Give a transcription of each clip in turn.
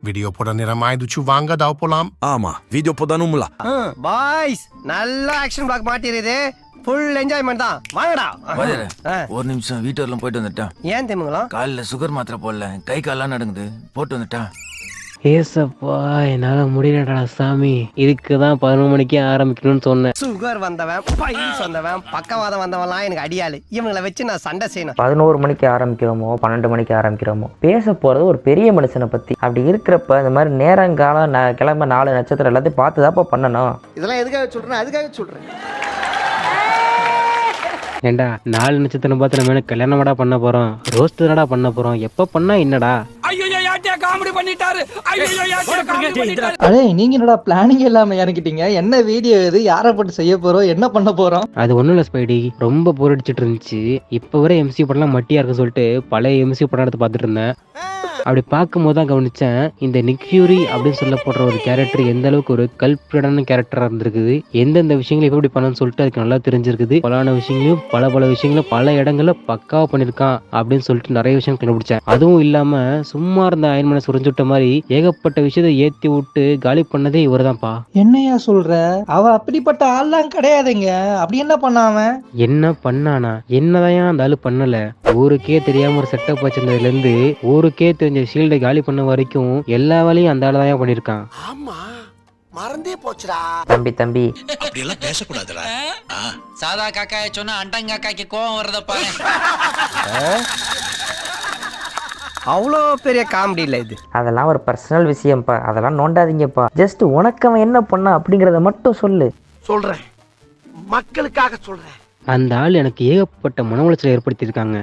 Video போட நேரமாயிடுச்சு, வாங்க தாவ போலாம். ஆமா, வீடியோ போடணும்ல. பாய்ஸ் நல்ல ஆக்ஷன் பிளாக் மாட்டிருது, ஃபுல் என்ஜாய்மெண்ட் தான். வாங்கடா. ஒரு நிமிஷம் வீட்டுல போயிட்டு வந்துட்டேன். ஏன் தெரியுங்களா? காலைல சுகர் மாத்திரை போடல, கை கால்லாம் நடுங்குது, போட்டு வந்துட்டேன். ஏசப்பா என்னால முடியலடா சாமி. இதுக்குதான் 11 மணிக்கே ஆரம்பிக்கணும்னு சொன்னேன். சுகர் வந்தவன், பைல்ஸ் வந்தவன், பக்கவாதம் வந்தவன்லாம் எனக்கு அடியாளு. இவங்களை வச்சு நான் சண்டை செய்யணும். 11 மணிக்கு ஆரம்பிக்கிறோமோ 12 மணிக்கு ஆரம்பிக்கிறோமோ பேச போறது ஒரு பெரிய மனுஷனை பத்தி. அப்படி இருக்கிறப்ப இந்த மாதிரி நேரங்காலம் கிளம்ப 4 நட்சத்திரம் எல்லாத்தையும் பார்த்துதாப்பா பண்ணணும். இதெல்லாம் எதுக்காக சொல்றேன்? அதுக்காக சொல்றேன். ஏண்டா 4 நட்சத்திரம் பார்த்து நம்ம கல்யாணமாடா பண்ண போறோம், ரோஸ்ட் தானடா பண்ண போறோம், எப்ப பண்ணா என்னடா? அடே நீங்க என்னடா பிளானிங் இல்லாம இறங்கிட்டீங்க? என்ன வீடியோ இது? யாரை போட்டு செய்ய போறோம்? என்ன பண்ண போறோம்? அது ஒண்ணும் இல்ல ஸ்பைடி, ரொம்ப போர் அடிச்சிட்டு இருந்துச்சு. இப்ப வரை எம்சி படம்லாம் மட்டியா இருக்கு சொல்லிட்டு பழைய எம்சி படம் எடுத்து பார்த்துட்டு இருந்தேன். அப்படி பார்க்கும்போது தான் கவனிச்சேன், இந்த நிக் ஃபியூரி அப்படின்னு சொல்லப்படுற ஒரு கேரக்டர் எந்த அளவுக்கு ஒரு கல்பிரடான கேரக்டரா இருந்திருக்குது, எந்தெந்த விஷயங்களை எப்படி பண்ணணும்னு சொல்லிட்டு அதுக்கு நல்லா தெரிஞ்சிருக்குது. பலான விஷயங்களையும் பல விஷயங்களும் பல இடங்கள்ல பக்காவா பண்ணிருக்கான் அப்படின்னு சொல்லிட்டு நிறைய விஷயம் கண்டுபிடிச்சேன். அதுவும் இல்லாம சும்மா இருந்த அயன்மேனை சுரிஞ்சுட்ட மாதிரி ஏகப்பட்ட விஷயத்தை ஏத்தி விட்டு காலி பண்ணதே இவர்தான்ப்பா. என்னையா சொல்ற? அவ அப்படிப்பட்ட ஆள்லாம் கிடையாதுங்க. அப்படி என்ன பண்ணாம? என்ன பண்ணானா? என்னதான் அந்த ஆளு பண்ணல. ஊருக்கே தெரியாம ஒரு செட்டப் வச்சிருந்ததுல இருந்து ஊருக்கே தெரிஞ்ச ஷீல்டை காலி பண்ண வரைக்கும் எல்லா வேலையும் அந்த ஆளு தான் பண்ணிருக்கான். ஆமா, மறந்தே போச்சுடா. தம்பி அப்படி எல்லாம் பேசக்கூடாதுடா. சாதா காக்காய சொன்னா அண்டங்காக்காய்க்கு கோவம் வர்றத பாரு. அவ்வளோ பெரிய காமெடி இல்லை இது. அதெல்லாம் ஒரு பர்சனல் விஷயம்ப்பா, அதெல்லாம் நோண்டாதீங்கப்பா. ஜஸ்ட் உனக்கு அவன் என்ன பண்ணா அப்படிங்கறத மட்டும் சொல்லு. சொல்றேன், மக்களுக்காக சொல்றேன். அந்த ஆள் எனக்கு ஏகப்பட்ட மன உளைச்சலை ஏற்படுத்தியிருக்காங்க.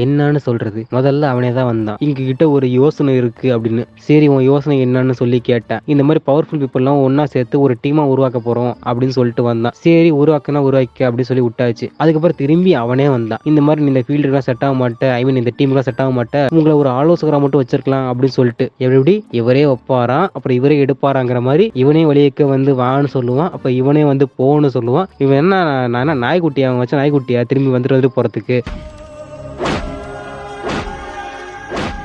என்னன்னு சொல்றது? முதல்ல அவனே தான் வந்தான், இங்க கிட்ட ஒரு யோசனை இருக்கு அப்படின்னு. சரி உன் யோசனை என்னன்னு சொல்லி கேட்டேன். இந்த மாதிரி பவர்ஃபுல் பீப்புள் எல்லாம் ஒன்னா சேர்த்து ஒரு டீமா உருவாக்க போறோம் அப்படின்னு சொல்லிட்டு வந்தான். சரி உருவாக்க அப்படின்னு சொல்லி விட்டாச்சு. அதுக்கப்புறம் திரும்பி அவனே வந்தான். இந்த மாதிரி நீ இந்த ஃபீல்டுலாம் செட் ஆக மாட்டேன், ஐ மீன் இந்த டீமுக்குலாம் செட் ஆக மாட்டேன், உங்களை ஒரு ஆலோசகரா மட்டும் வச்சிருக்கலாம் அப்படின்னு சொல்லிட்டு எப்படி இவரே வைப்பாராம், அப்புறம் இவரே எடுப்பாராங்கிற மாதிரி இவனே வழியக்க வந்து வான்னு சொல்லுவான், அப்ப இவனே வந்து போன்னு சொல்லுவான். இவன் என்ன நான் நாய்க்குட்டியா, அவன் வச்ச நாய்க்குட்டியா திரும்பி வந்துட்டு போறதுக்கு?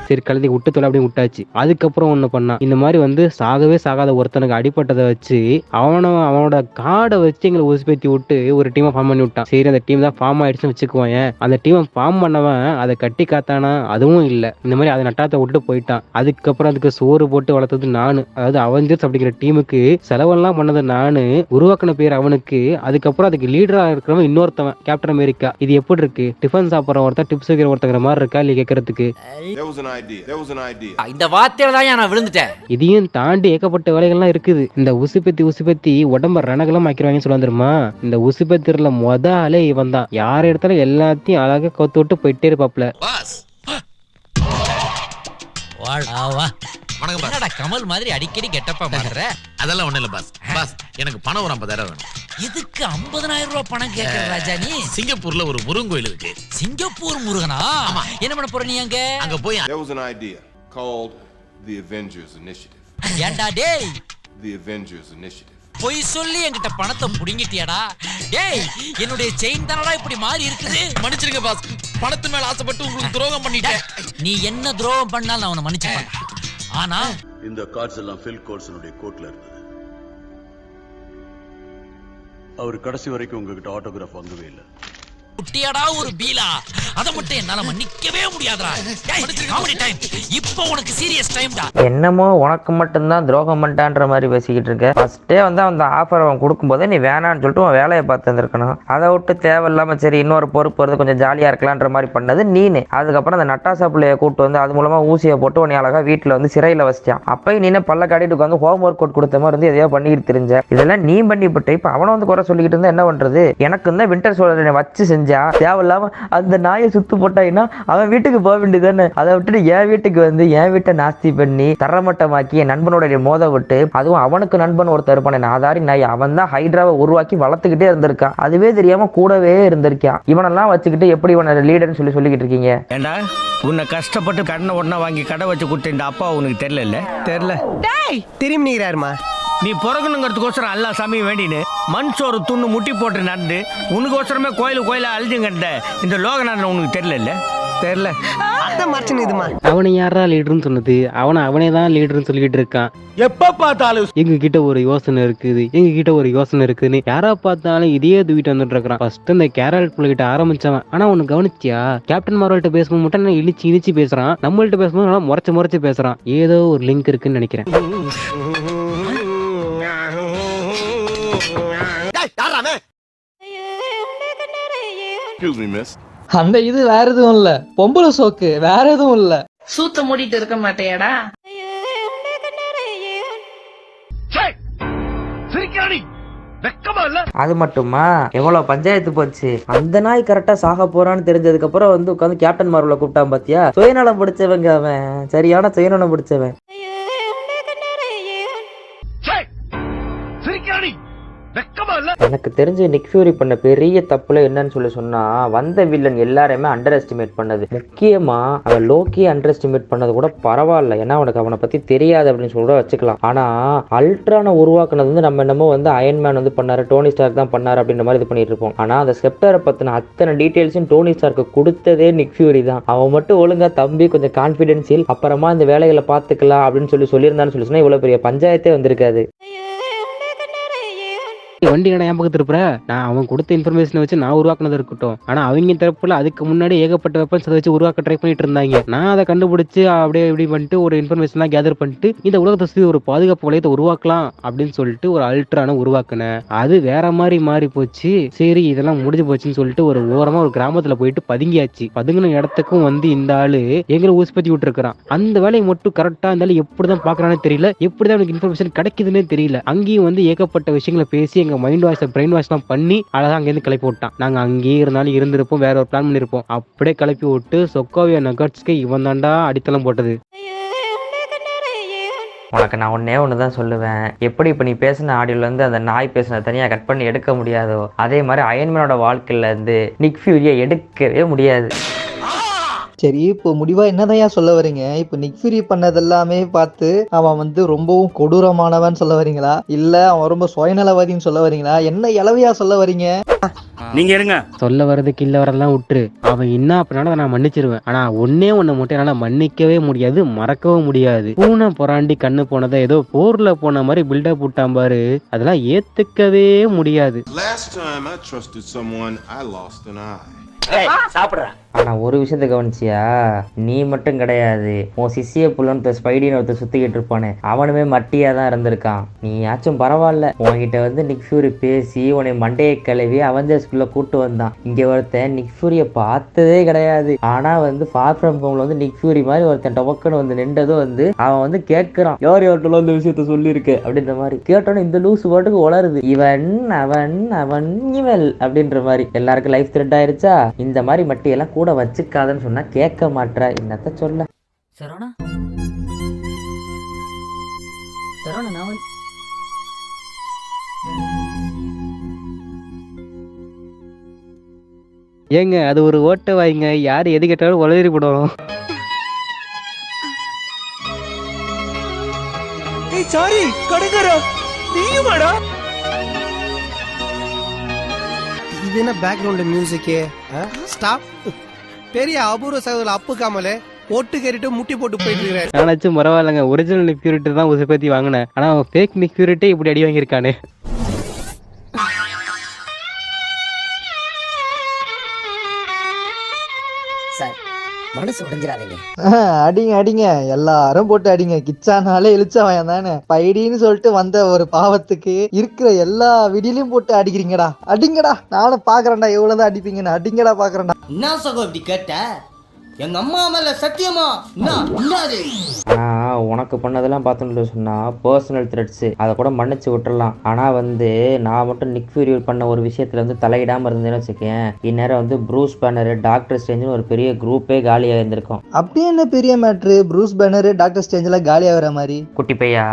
சரி கழுதி விட்டு தொலை அப்படின்னு விட்டாச்சு. அதுக்கப்புறம் ஒண்ணு பண்ணான், இந்த மாதிரி வந்து சாகவே சாகாத ஒருத்தனுக்கு அடிப்பட்டதை வச்சு அவனோட கார்டை வச்சு எங்களை உசுப்பேத்தி விட்டு ஒரு டீமை ஃபார்ம் பண்ணி விட்டான். சரி அந்த டீம் தான் ஃபார்ம் ஆயிடுச்சுன்னு வச்சுக்குவான். அந்த டீமை ஃபார்ம் பண்ணவன் அதை கட்டி காத்தானா? அதுவும் இல்லை. இந்த மாதிரி அதை நட்டாத்தை விட்டுட்டு போயிட்டான். அதுக்கப்புறம் அதுக்கு சோறு போட்டு வளர்த்தது நானு, அதாவது அவெஞ்சர்ஸ் அப்படிங்கிற டீமுக்கு செலவெல்லாம் பண்ணது நானு, உருவாக்கின பேர் அவனுக்கு. அதுக்கப்புறம் அதுக்கு லீடரா இருக்கிறவன் இன்னொருத்தவன் கேப்டன் அமெரிக்கா. இது எப்படி இருக்கு? டிஃபன் சாப்பிட்ற ஒருத்தன் டிப்ஸ் வைக்கிற ஒருத்தங்கிற மாதிரி இருக்கா இல்லையா கேட்கறதுக்கு? இந்த வார்த்தையில தான் நான் விழுந்துட்டேன். இதையும் தாண்டி ஏகப்பட்ட வேலைகள்லாம் இருக்குது. இந்த உசுப்பத்தி உடம்ப ரணகலம் ஆக்கிடுவாங்கன்னு சொல்ல தெரியுமா? இந்த உசுப்பத்தில மொத ஆளே இவன் தான். யார் இடத்துல எல்லாத்தையும் அழகா கவுத்து விட்டு போயிட்டே இருப்பாப்ல. கமல் மாதிரி அடிக்கடி கெட்டப்பா மாறுற. அதெல்லாம் ஒண்ணு இல்ல பாஸ். பாஸ் எனக்கு பணம் ஒரு 50,000 வேணும். இதுக்கு 50,000 ரூபாய் பணம் கேட்கிற ராஜா நீ? சிங்கப்பூர்ல ஒரு முருகன் கோயில் இருக்கு. சிங்கப்பூர் முருகனா? என்ன பண்ண போற நீ அங்க? அங்க போய் There was an idea called the Avengers Initiative. ஏண்டா டேய்? The Avengers Initiative. போய் சொல்லி என்கிட்ட பணத்தை புடிங்கிட்டியாடா? டேய் என்னுடைய செயின் தானடா இப்படி மாறி இருக்குது. மன்னிச்சிருங்க பாஸ், பணத்து மேல ஆசைப்பட்டு உங்களுக்கு துரோகம் பண்ணிட்டேன். நீ என்ன துரோகம் பண்ணாலும் நான் அவனை மன்னிச்சுப்பேன். ஆனா இந்த கார்ட்ஸ் எல்லாம் ஃபில் கோட்ஸனுடைய கோட்ல இருந்தது. அவர் கடைசி வரைக்கும் உங்ககிட்ட ஆட்டோகிராஃப் வாங்கவே இல்லை. குட்டியாடா ஒரு பீலா, அத மட்டும் என்னால மன்னிக்கவே முடியாதுடா. Comedy time. இப்போ உனக்கு சீரியஸ் டைம்டா. என்னமோ உனக்கு மட்டும்தான் துரோகம் பண்ணிட்டான்ற மாதிரி பேசிக்கிட்டு இருக்க. ஃபர்ஸ்டே வந்து அந்த ஆஃபர் அவன் கொடுக்கும்போதே நீ வேணான்னு சொல்லிட்டு உன் வேலையை பார்த்து வந்திருக்கணும். அதை விட்டு தேவையில்லாம சரி இன்னொரு பொறுப்பு வருது கொஞ்சம் ஜாலியா இருக்கலான்ற மாதிரி பண்ணது நீனு. அதுக்கப்புறம் அந்த நட்டாசா பிள்ளைய கூட்டு வந்து அது மூலமா ஊசியை போட்டு உன்னை அழகா வீட்டுல வந்து சிறையில வச்சிட்டான். அப்பயும் நீ பல்ல காட்டிட்டு வந்து ஹோம் ஒர்க் அவுட் கொடுத்த மாதிரி வந்து எதையோ பண்ணிக்கிட்டு தெரிஞ்ச. இதெல்லாம் நீ பண்ணிவிட்டு இப்ப அவனை வந்து குறை சொல்லிக்கிட்டு இருந்தா என்ன பண்றது? எனக்கு வந்து வின்டர் சோல்ஜரை வச்சு செஞ்சா தேவையில்லாம அந்த நாயை சுத்து போட்டாங்கன்னா அவன் வீட்டுக்கு போக வேண்டியதானே. அதை விட்டுட்டு என் வீட்டுக்கு வந்து என் வீட்டை நாஸ்தி பண்ணி தரமட்டமாக்கி என் நண்பனோட மோத விட்டு, அதுவும் அவனுக்கு நண்பன் ஒருத்தர் இருப்பானே நாதாரி நாய், அவன் தான் ஹைட்ராவை உருவாக்கி வளர்த்துக்கிட்டே இருந்திருக்கான். அதுவே தெரியாம கூடவே இருந்திருக்கான். இவனெல்லாம் வச்சுக்கிட்டு எப்படி இவனை லீடர்னு சொல்லிக்கிட்டு இருக்கீங்க? ஏண்டா உன்னை கஷ்டப்பட்டு கடனை உடனே வாங்கி கடை வச்சு கொடுத்த இந்த அப்பா உனக்கு தெரியல? திரும்பி நீராருமா? நீ பிறக்கணுங்கிறதுக்கோசரம் எல்லா சாமியும் வேண்டின்னு மண் சோறு துண்ணு முட்டி போட்டு நடந்து உனக்கோசரமே கோயில அழிஞ்சுங்கட்ட இந்த லோகநாதன் உனக்கு தெரியல? அவனை யாரா லீடர்னு சொன்னது? அவனே தான் லீடர்னு சொல்லிட்டு இருக்கான். எப்ப பார்த்தாலும் எங்க கிட்ட ஒரு யோசனை இருக்குதுன்னு யாரா பார்த்தாலும் இதையே தூக்கிட்டு வந்துட்டு இருக்கிறான். ஃபர்ஸ்ட் இந்த கேரட் புள்ள கிட்ட ஆரம்பிச்சவன். ஆனா ஒண்ணு கவனிச்சியா? கேப்டன் மார்வல்கிட்ட பேசும்போது மட்டும் நான் இழிச்சு பேசுறான். நம்மள்ட்ட பேசும்போது நல்லா முறைச்சு பேசுறான். ஏதோ ஒரு லிங்க் இருக்குன்னு நினைக்கிறேன். Excuse me, miss. அந்த இது வேற எதுவும் இல்ல, பொம்பளை சோக்கு வேற எதுவும் இல்ல. சூத்த மூடிட்டு இருக்க மாட்டேடா. அது மட்டுமா எவ்வளவு பஞ்சாயத்து போச்சு. அந்த நாய் கரெக்டா சாக போறான்னு தெரிஞ்சதுக்கு அப்புறம் வந்து உட்காந்து கேப்டன் மார்வலை கூப்பிட்டான் பாத்தியா? சுயநலம் பிடிச்சவங்க அவன், சரியான சுயநலம் பிடிச்சவன். எனக்கு தெரிஞ்சு நிக் ஃபியூரி பண்ண பெரிய தப்புல என்னன்னு சொன்னா வந்த வில்லன் எல்லாரையுமே அண்டர் எஸ்டிமேட் பண்ணது. முக்கியமா அவன் லோக்கியை அண்டர் எஸ்டிமேட் பண்ணது கூட பரவாயில்ல, ஏன்னா அவனுக்கு அவனை பத்தி தெரியாது அப்படின்னு சொல்லி வச்சுக்கலாம். ஆனா அல்ட்ரானை உருவாக்குனது வந்து நம்ம என்னமோ வந்து அயன்மேன் வந்து பண்ணாரு, டோனி ஸ்டார்க் தான் பண்ணாரு அப்படின்ற மாதிரி இது பண்ணிட்டு இருப்போம். ஆனா அந்த ஸ்கெப்டரை பத்தின அத்தனை டீடைல்ஸும் டோனி ஸ்டார்க்கு கொடுத்ததே நிக் ஃபியூரி தான். அவன் மட்டும் ஒழுங்கா தம்பி கொஞ்சம் கான்பிடென்சியல், அப்புறமா இந்த வேலைகளை பாத்துக்கலாம் அப்படின்னு சொல்லியிருந்தான்னு சொல்லி சொன்னா இவ்வளவு பெரிய பஞ்சாயத்தே வந்திருக்காது. வண்டி கடை என் பக்கத்து இருப்ப, நான் அவன் கொடுத்த இன்ஃபர்மேஷனை வச்சு நான் உருவாக்குனது இருக்கட்டும். ஆனா அவங்க தரப்புல அதுக்கு முன்னாடி ஏகப்பட்ட வெப்பன்ஸ் அதை வச்சு உருவாக்க ட்ரை பண்ணிட்டு இருந்தாங்க. நான் அதை கண்டுபிடிச்சு அப்படியே இப்படி பண்ணிட்டு ஒரு இன்ஃபர்மேஷன் கேதர் பண்ணிட்டு இந்த உலகத்தை சுற்றி ஒரு பாதுகாப்பு வளையத்தை உருவாக்கலாம் அப்படின்னு சொல்லிட்டு ஒரு அல்ட்ரான உருவாக்குனேன். அது வேற மாதிரி மாறி போச்சு. சரி இதெல்லாம் முடிஞ்சு போச்சுன்னு சொல்லிட்டு ஒரு ஓரமா ஒரு கிராமத்துல போயிட்டு பதுங்கியாச்சு. பதுங்கின இடத்துக்கும் வந்து இந்த ஆளு எங்களை ஊசிப்பத்தி விட்டு இருக்கிறான். அந்த வேலையை மட்டும் கரெக்டா இருந்தாலும் எப்படிதான் பாக்குறானே தெரியல, எப்படிதான் எனக்கு இன்ஃபர்மேஷன் கிடைக்குதுன்னே தெரியல. அங்கேயும் வந்து ஏகப்பட்ட விஷயங்களை பேசி எங்க மைண்ட் வாஷ் பிரெயின் வாஷ் எல்லாம் பண்ணி அழகா அங்கேருந்து கிளப்பி விட்டான். நாங்க அங்கேயே இருந்தாலும் இருந்திருப்போம், வேற ஒரு பிளான் பண்ணிருப்போம். அப்படியே கிளப்பி விட்டு சொக்கோவியா நகட்ஸ்க்கு இவன் தாண்டா அடித்தளம் போட்டது. உனக்கு நான் ஒன்று தான் சொல்லுவேன், எப்படி இப்போ நீ பேசின ஆடியோலேருந்து அந்த நாய் பேசின தனியாக கட் பண்ணி எடுக்க முடியாதோ அதே மாதிரி அயன்மேனோட வாழ்க்கையிலேருந்து நிக் ஃபியூரியை எடுக்கவே முடியாது. சரி, இப்போ முடிவா என்னதான் சொல்ல வரீங்க? இப்போ நிக் ஃபியூரி பண்ணது எல்லாமே பார்த்து அவன் வந்து ரொம்பவும் கொடூரமானவன் சொல்ல வரீங்களா, இல்ல அவன் ரொம்ப சுயநலவாதின்னு சொல்ல வரீங்களா? என்ன இளவையா சொல்ல வரீங்க? நீங்க இருங்க. சொல்ல வர்றதுக்கு இல்ல வரலாம் விட்டுரு. அவன் என்ன அப்படின்னா நான் மன்னிச்சிருவேன். ஆனா ஒன்னே மட்டும் என்னால மன்னிக்கவே முடியாது, மறக்கவும் முடியாது. பூனை பொறாண்டி கண்ணு போனதை ஏதோ போர்ல போன மாதிரி பில்டப் விட்டான் பாரு, அதெல்லாம் ஏத்துக்கவே முடியாது. Last time I trusted someone, I lost an eye. ஆனா ஒரு விஷயத்த கவனிச்சியா? நீ மட்டும் கிடையாது, உன் சிசிய புள்ளன்னு ஸ்பைடின்னு ஒருத்தர் சுத்திக்கிட்டு இருப்பானே அவனுமே மட்டியா தான் இருந்திருக்கான். நீயாச்சும் பரவாயில்ல, உன்கிட்ட வந்து நிக் ஃபியூரி பேசி உன்னை மண்டையை கிளவி அவெஞ்சர்ஸ்குள்ள கூட்டு வந்தான். இங்க ஒருத்தன் நிக் ஃபியூரியை பார்த்ததே கிடையாது. ஆனா வந்து ஃபார் ஃப்ரம் ஹோம்ல வந்து நிக் ஃபியூரி மாதிரி ஒருத்தன் டொபக்குன்னு வந்து நின்றதும் வந்து அவன் வந்து கேட்கிறான், யார் யார்கிட்ட இந்த விஷயத்த சொல்லியிருக்கு அப்படின்ற மாதிரி. கேட்டோன்னு இந்த லூஸ் பாட்டுக்கு வளருது, இவன் அவன் அவன் இவள் அப்படின்ற மாதிரி. எல்லாருக்கும் லைஃப் த்ரெட் ஆயிருச்சா? இந்த மாதிரி மட்டியெல்லாம் கூட வச்சுக்காதன்னு சொன்னா கேட்க மாட்டா. என்னத்த சொல்ல. சரவணா சரவணா நான் ஏங்க அது ஒரு ஓட்ட வாய்ங்க, யாரு எது கேட்டாலும் உளறி போடும். சாரி கடுங்கரா, நீயுமாடா? இது என்ன பேக்ரவுண்ட் மியூசிக்கே? ஸ்டாப். பெரிய அபூர்வ சகோதரர் அப்பு காமலே ஓட்டு கேறிட்டு முட்டி போட்டு போயிட்டு இருக்கிறேன். நானாச்சும் பரவாயில்லங்க, ஒரிஜினல் நிக் ஃபியூரி தான் உசுப்பத்தி வாங்கினேன். ஆனா அவன் ஃபேக் நிக் ஃபியூரிட்டே இப்படி அடி வாங்கியிருக்கானே. சார் மனசு உடைஞ்சிடாதீங்க. அடிங்க அடிங்க, எல்லாரும் போட்டு அடிங்க. கிச்சானாலே இழிச்சவன் தானே. பைடின்னு சொல்லிட்டு வந்த ஒரு பாவத்துக்கு இருக்கிற எல்லா விடியிலையும் போட்டு அடிக்கிறீங்கடா. அடிங்கடா, நானும் பாக்குறேன்டா எவ்வளவுதான் அடிப்பீங்கன்னு. அடிங்கடா பாக்குறேன்டா. என்ன சகோ இப்படி கேட்ட? எங்க அம்மா மேல சத்தியமா என்னது? ஆனா உனக்கு பண்ணதெல்லாம் பார்த்தோம்னு சொன்னா பர்சனல் த்ரெட்ஸ், அதை கூட மன்னிச்சு விட்டுறலாம். ஆனா வந்து நான் மட்டும் நிக் ஃபியூரி பண்ண ஒரு விஷயத்துல வந்து தலையிடாம இருந்தேன்னு வச்சுக்கேன், இந்நேரம் வந்து ப்ரூஸ் பேனர் டாக்டர் ஸ்ட்ரேஞ்சுன்னு ஒரு பெரிய குரூப்பே காலியா இருந்திருக்கும். அப்படியே என்ன பெரிய மேட்ரு? ப்ரூஸ் பேனர் டாக்டர் ஸ்ட்ரேஞ்ச்ல காலி ஆகிற மாதிரி? குட்டி பையா,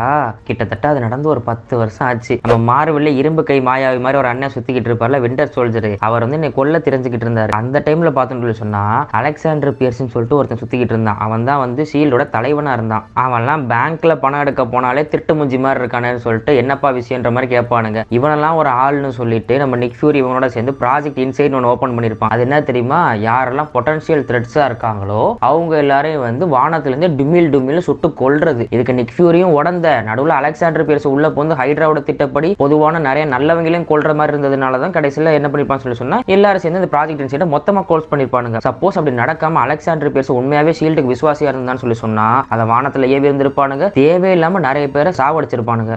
கிட்டத்தட்ட அது நடந்து ஒரு 10 வருஷம் ஆச்சு. நம்ம மார்வெல்ல இரும்பு கை மாயாவி மாதிரி ஒரு அண்ணன் சுத்திக்கிட்டு இருப்பார்ல, விண்டர் சோல்ஜர். அவர் வந்து என்னை கொல்ல தெரிஞ்சுக்கிட்டு இருந்தாரு. அந்த டைம்ல பார்த்தோம்னு சொன்னா அலெக்சாண்டர் பியர்ஸ்ன்னு சொல்லிட்டு ஒருத்தன் சுத்திக்கிட்டு இருந்தான். அவன் தான் வந்து ஷீல்டோட தலைவனா இருந்தான். அவன் இவன்லாம் பேங்க்ல பணம் எடுக்க போனாலே திருட்டு முஞ்சி மாதிரி இருக்கானேன்னு சொல்லிட்டு என்னப்பா விஷயம்ன்ற மாதிரி கேட்பானுங்க. இவனெல்லாம் ஒரு ஆள்னு சொல்லிட்டு நம்ம நிக் ஃபியூரி இவனோட சேர்ந்து ப்ராஜெக்ட் இன்சைட் ஒன்று ஓப்பன் பண்ணியிருப்பான். அது என்ன தெரியுமா, யாரெல்லாம் பொட்டன்ஷியல் த்ரெட்ஸா இருக்காங்களோ அவங்க எல்லாரையும் வந்து வானத்திலிருந்து டுமில் சுட்டு கொல்றது. இதுக்கு நிக் ஃபியூரியும் உடந்த நடுவில் அலெக்சாண்டர் பியர்ஸ் உள்ள போந்து ஹைட்ராவோட திட்டப்படி பொதுவான நிறைய நல்லவங்களையும் கொல்ற மாதிரி இருந்ததுனாலதான் கடைசியில் என்ன பண்ணிருப்பான்னு சொல்லி சொன்னா எல்லாரும் சேர்ந்து இந்த ப்ராஜெக்ட் இன்சைட மொத்தமா க்ளோஸ் பண்ணிருப்பானுங்க. சப்போஸ் அப்படி நடக்காம அலெக்சாண்டர் பியர்ஸ் உண்மையாவே ஷீல்டுக்கு விசுவாசியா இருந்தான்னு சொல்லி சொன்னா அதை வானத்துல ஏவி இருந்திருப்பானுங்க, தேவையில்லாம நிறைய பேரை சாவடிச்சிருப்பானுங்க.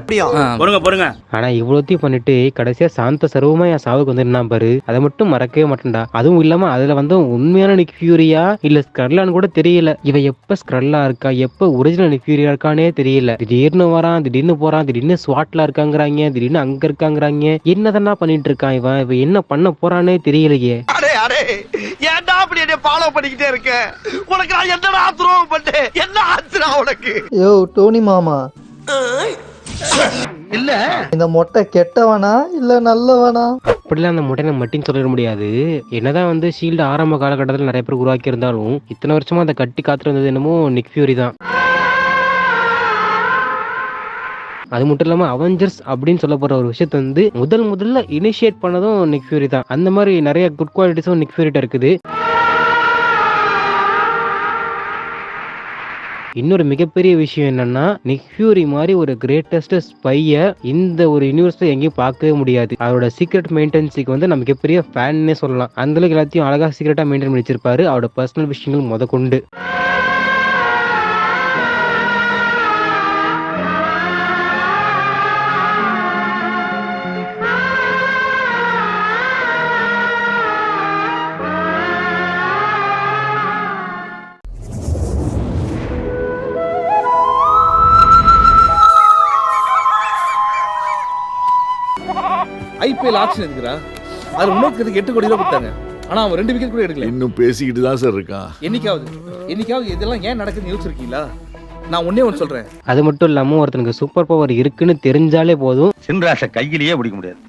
ஆனா இவ்வளோத்தையும் பண்ணிட்டு கடைசியா சாந்த சர்வமா என் சாவுக்கு வந்து என்ன பாரு, அதை மட்டும் மறக்கவே மாட்டேன்டா. அதுவும் இல்லாம அதுல வந்து உண்மையான நிக் ஃபியூரியா இல்ல ஸ்க்ரல்லான்னு கூட தெரியல. இவ எப்ப ஸ்க்ரல்லா இருக்கா எப்ப ஒரிஜினல் நிக் ஃபியூரியா இருக்கானே தெரியல. திடீர்னு வரான், திடீர்னு போறான், திடீர்னு ஸ்வாட்ல இருக்காங்கிறாங்க, திடீர்னு அங்க இருக்காங்கிறாங்க. என்னதான் பண்ணிட்டு இருக்கான் இவன், இவ என்ன பண்ண போறானே தெரியலையே. ஏன்டா அப்படி என்ன ஃபாலோ பண்ணிக்கிட்டே இருக்க? உனக்கு நான் என்னடா துரோகம் பண்ணேன்? என்ன ஆச்சுடா உனக்கு? யோ டோனி மாமா, இல்ல இந்த மொட்டை கெட்டவனா இல்ல நல்லவனா? அப்படிலாம் அந்த முட்டையை மட்டும் சொல்லிட முடியாது. என்னதான் வந்து ஷீல்டு ஆரம்ப காலகட்டத்தில் நிறைய பேர் உருவாக்கி இருந்தாலும் இத்தனை வருஷமா அதை கட்டி காத்துட்டு வந்தது என்னமோ நிக் ஃபியூரி தான். அது மட்டும் இல்லாம அவெஞ்சர்ஸ் அப்படின்னு சொல்ல போற ஒரு விஷயத்த வந்து முதல்ல இனிஷியேட் பண்ணதும் நிக் ஃபியூரி தான். அந்த மாதிரி நிறைய குட் குவாலிட்டிஸும் நிக் ஃபியூரிட்ட இருக்குது. இன்னொரு மிகப்பெரிய விஷயம் என்னன்னா, நிக் ஃபியூரி மாதிரி ஒரு கிரேட்டஸ்ட் ஸ்பைய இந்த ஒரு யூனிவர்ஸ்ல எங்கேயும் பார்க்கவே முடியாது. அவரோட சீக்ரெட் மெயின்டெனன்ஸுக்கு வந்து நம்ம மிகப்பெரிய ஃபேன்னே சொல்லலாம். அந்த அளவுக்கு எல்லாத்தையும் அழகா சீக்ரெட்டா மெயின்டைன் பண்ணி வச்சிருப்பாரு, அவரோட பர்சனல் விஷயங்கள் முத கொண்டு. ஐபிஎல் ஆக்ஷன் இருக்குடா, அது உனக்கு 8 கோடி ரூபாய் கொடுத்தாங்க. ஆனா அவன் 2 விக்கெட் கூட எடுக்கல. இன்னும் பேசிக்கிட்டு தான் சார் இருக்கான். என்னைக்காவது இதெல்லாம் ஏன் நடக்குதுன்னு யோசிச்சிருக்கீங்களா? நான் ஒன்னே ஒன்று சொல்றேன். அது மட்டும் இல்லாம ஒருத்தனுக்கு சூப்பர் பவர் இருக்குன்னு தெரிஞ்சாலே போதும், சின்ராஷ கையிலேயே பிடிக்க முடியாது.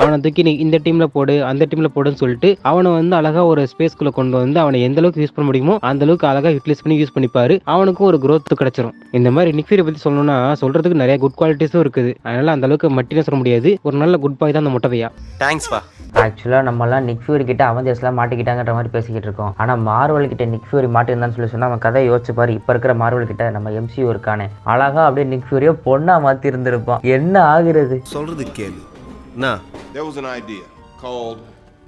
அவனை தூக்கி நீ இந்த டீம்ல போடு அந்த டீம்ல போடுன்னு சொல்லிட்டு அவனை வந்து அழகா ஒரு ஸ்பேஸ்குள்ள கொண்டு வந்து அவனை எந்த அளவுக்கு யூஸ் பண்ண முடியுமோ அந்த அளவுக்கு அழகா யூட்டிலைஸ் பண்ணி யூஸ் பண்ணிப்பாரு. அவனுக்கும் ஒரு growth கிடைச்சிரும். இந்த மாதிரி நிக் ஃபியூரி பத்தி சொல்லணும்னா சொல்றதுக்கு நிறைய குட் குவாலிட்டிஸும் இருக்குது. அதனால அந்த அளவுக்கு மட்டும் சொல்ல முடியாது. ஒரு நல்ல குட் பாய் தான் அந்த முட்டைவையா. தேங்க்ஸ் பா. ஆக்சுவலாக நம்மலாம் நிக் ஃபியூரி கிட்ட அவெஞ்சர்ஸ்லாம் மாட்டிக்கிட்டாங்கன்ற மாதிரி பேசிக்கிட்டு இருக்கோம். ஆனால் மார்வல் கிட்ட நிக் ஃபியூரி மாட்டிருந்தான்னு சொல்லி சொன்னால் அவன் கதையை யோசிச்சு பாரு. இப்போ இருக்கிற மார்வல் கிட்ட நம்ம MCU இருக்கானே, அழகா அப்படியே நிக் ஃபியூரியை பொண்ணா மாற்றி இருந்திருப்பான். என்ன ஆகுறது சொல்றது கேளு. There was an idea called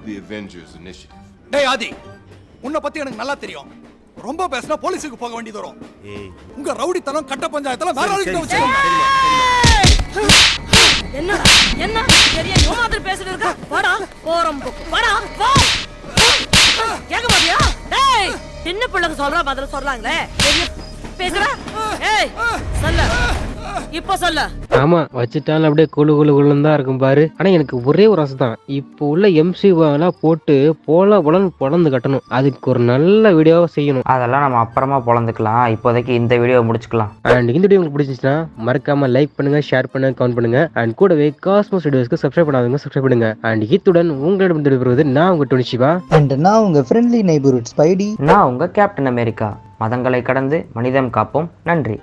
the Avengers Initiative. டேய் ஆதி, உன்னை பத்தி எனக்கு நல்லா தெரியும். ரொம்ப பேசினா போலீஸுக்கு போக வேண்டியது வரும். உங்க ரவுடித்தனம் கட்ட பஞ்சாயத்துல வேற ஆளுகிட்ட வச்சுக்கோங்க. என்னடா என்ன பெரிய யோமாத்திர பேசிட்டு இருக்க? வாடா போறோம் வாடா வா. கேட்க மாட்டியா? டேய் என்ன பிள்ளைங்க சொல்றா பதில சொல்றாங்களே பேசுறா. ஏய் சொல்ல இப்ப சொல்ல. ஆமா வச்சுட்டாலும் அப்படியே குழுன்னு தான் இருக்கும் பாரு. ஆனா எனக்கு ஒரே ஒரு ஆசை தான், இப்போ உள்ள MCU போட்டு பொழந்து கட்டணும். அதுக்கு ஒரு நல்ல வீடியோவை செய்யணும். அதெல்லாம் நம்ம அப்புறமா பொழந்துக்கலாம். இப்போதைக்கு இந்த வீடியோவை முடிச்சுக்கலாம். அண்ட் இந்த வீடியோ உங்களுக்கு பிடிச்சிச்சுன்னா மறக்காம லைக் பண்ணுங்க, ஷேர் பண்ணுங்க, கமெண்ட் பண்ணுங்க. அண்ட் கூடவே காஸ்மோஸ் வீடியோஸ்க்கு சப்ஸ்கிரைப் பண்ணாதவங்க சப்ஸ்கிரைப் பண்ணுங்க. அண்ட் இத்துடன் உங்களிடம் விடைபெறுவது நான் உங்க டோனி சிவா. அண்ட் நான் உங்க ஃப்ரெண்ட்லி நெய்பர்ஹுட் ஸ்பைடி. நான் உங்க கேப்டன் அமெரிக்கா. மதங்களை கடந்து மனிதம் காப்போம். நன்றி.